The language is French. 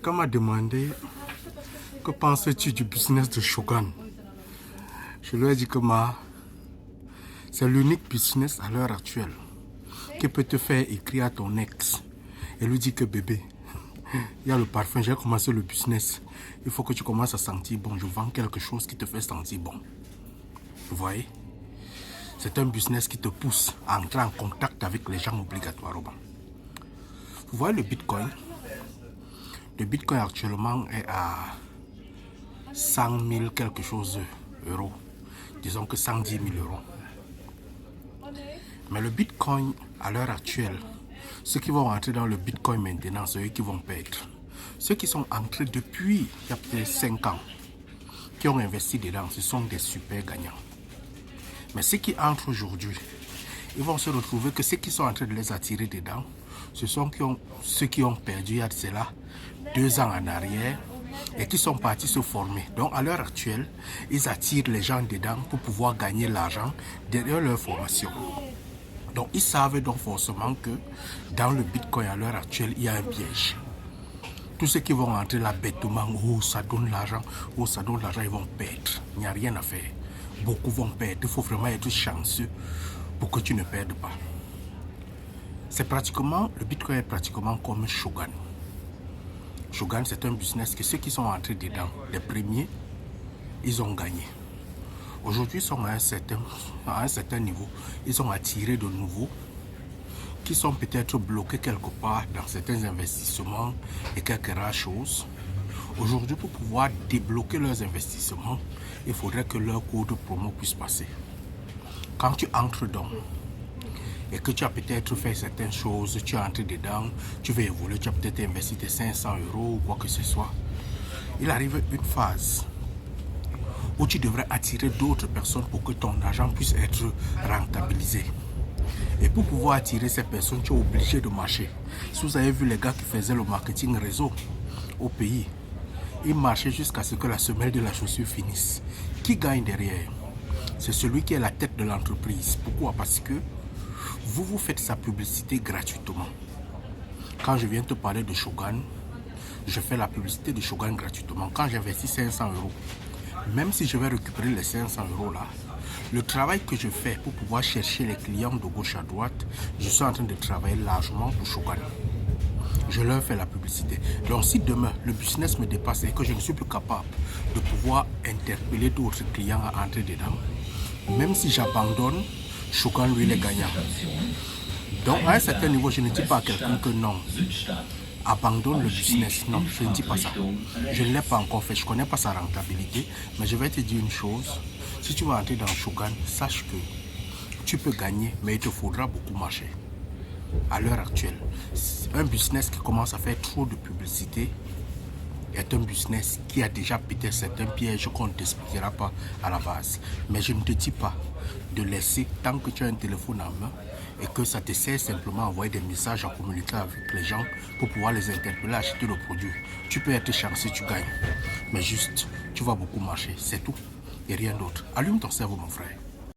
Quelqu'un m'a demandé que penses-tu du business de Shogun. Je lui ai dit que c'est l'unique business à l'heure actuelle qui peut te faire écrire à ton ex et lui dire que bébé, il y a le parfum, j'ai commencé le business. Il faut que tu commences à sentir bon. Je vends quelque chose qui te fait sentir bon. Vous voyez? C'est un business qui te pousse à entrer en contact avec les gens obligatoirement. Vous voyez le Bitcoin? Le Bitcoin actuellement est à 100 000 quelque chose euros. Disons que 110 000 euros. Mais le Bitcoin, à l'heure actuelle, ceux qui vont rentrer dans le Bitcoin maintenant, c'est eux qui vont perdre. Ceux qui sont entrés depuis il y a peut-être 5 ans, qui ont investi dedans, ce sont des super gagnants. Mais ceux qui entrent aujourd'hui, ils vont se retrouver que ceux qui sont en train de les attirer dedans, ce sont ceux qui ont perdu il y a de cela 2 ans en arrière et qui sont partis se former. Donc à l'heure actuelle, ils attirent les gens dedans pour pouvoir gagner l'argent derrière leur formation. Donc ils savent donc forcément que dans le Bitcoin à l'heure actuelle, il y a un piège. Tous ceux qui vont rentrer là bêtement, oh ça donne l'argent, oh ça donne l'argent, ils vont perdre. Il n'y a rien à faire. Beaucoup vont perdre. Il faut vraiment être chanceux pour que tu ne perdes pas. C'est pratiquement, le Bitcoin est pratiquement comme Shogun. Shogun, c'est un business que ceux qui sont entrés dedans, les premiers, ils ont gagné. Aujourd'hui, ils sont à un certain niveau. Ils ont attiré de nouveaux qui sont peut-être bloqués quelque part dans certains investissements et quelques rares choses. Aujourd'hui, pour pouvoir débloquer leurs investissements, il faudrait que leur code promo puisse passer. Quand tu entres dedans et que tu as peut-être fait certaines choses, tu es entré dedans, tu veux évoluer, tu as peut-être investi tes 500 euros ou quoi que ce soit, il arrive une phase où tu devrais attirer d'autres personnes pour que ton argent puisse être rentabilisé. Et pour pouvoir attirer ces personnes, tu es obligé de marcher. Si vous avez vu les gars qui faisaient le marketing réseau au pays, ils marchaient jusqu'à ce que la semelle de la chaussure finisse. Qui gagne derrière? C'est celui qui est la tête de l'entreprise. Pourquoi? Parce que vous faites sa publicité gratuitement. Quand je viens te parler de Shogun, je fais la publicité de Shogun gratuitement. Quand j'investis 500 euros, même si je vais récupérer les 500 euros là, le travail que je fais pour pouvoir chercher les clients de gauche à droite, je suis en train de travailler largement pour Shogun. Je leur fais la publicité. Donc si demain le business me dépasse et que je ne suis plus capable de pouvoir interpeller d'autres clients à entrer dedans, même si j'abandonne, Shogun lui il est gagnant. Donc à un certain niveau, je ne dis pas à quelqu'un que non, abandonne le business. Non, je ne dis pas ça. Je ne l'ai pas encore fait, je ne connais pas sa rentabilité, mais je vais te dire une chose. Si tu vas entrer dans Shogun, sache que tu peux gagner, mais il te faudra beaucoup marcher. À l'heure actuelle, un business qui commence à faire trop de publicité est un business qui a déjà peut-être certains pièges qu'on ne t'expliquera pas à la base. Mais je ne te dis pas de laisser, tant que tu as un téléphone en main et que ça te sert simplement à envoyer des messages, à communiquer avec les gens pour pouvoir les interpeller, acheter le produit. Tu peux être chanceux, tu gagnes. Mais juste, tu vas beaucoup marcher, c'est tout et rien d'autre. Allume ton cerveau mon frère.